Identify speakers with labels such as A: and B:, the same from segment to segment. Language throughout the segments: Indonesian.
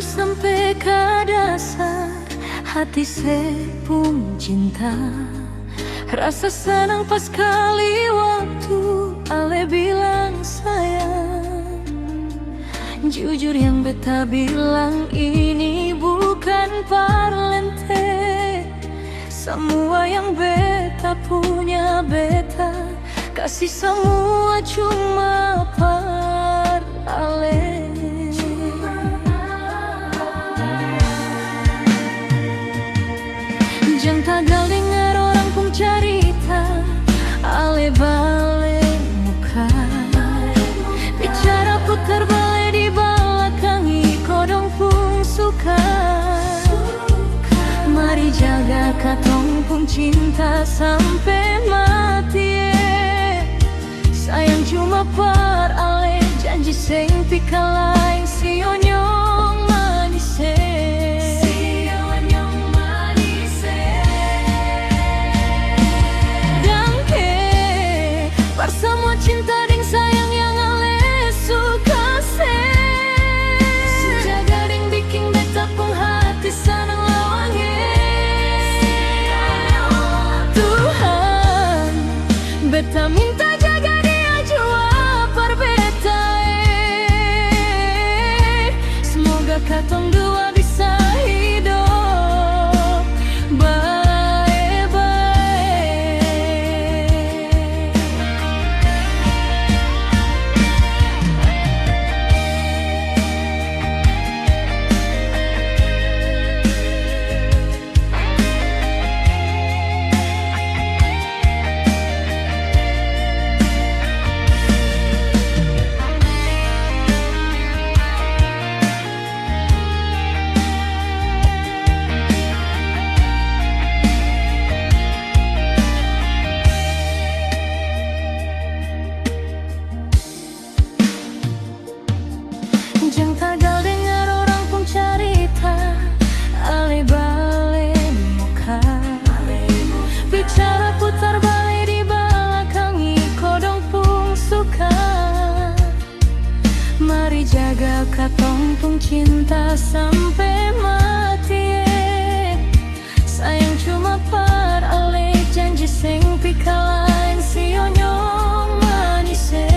A: sampai ke dasar hati sepung cinta. Rasa senang pas kali waktu ale bilang sayang. Jujur yang beta bilang ini bukan parlente. Semua yang beta punya beta kasih semua cuma par ale. Jangan tagal dengar orang pun cerita ale balik muka. Bicara putar balik di belakangi kodong pun suka. Mari jaga katong pun cinta sampai mati. Sayang cuma par ale janji sing pika lain si onyong manise. Semua cinta ding sayang yang ale suka se. Sejaga ding bikin beta pun hati senang lawange. Tuhan, beta minta jaga dia jua par beta. Semoga katong dua bisa hidup jangan tagal dengar orang pun cerita ale balik muka. Bicara putar balik di belakangi kodong pun suka. Mari jaga katong pun cinta sampai mati. Sayang cuma par ale janji sing pika lain si onyong manise.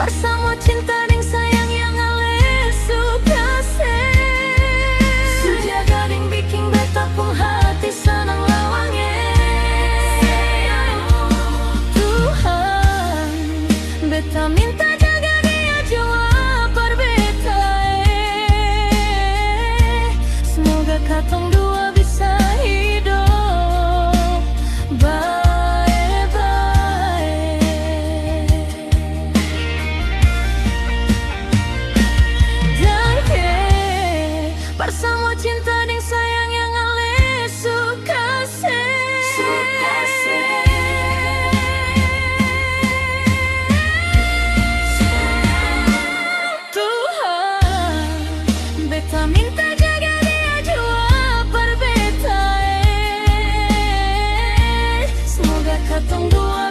A: Semua cinta ding sayang yang ale suka se. Sejaga ding bikin beta pun hati senang lawange. Tuhan, beta minta jaga dia jua par beta. Semoga katong dua bisa hidup semua cinta ding sayang yang ale suka se. Tuhan, beta minta jaga dia jua par beta. Semoga katong dua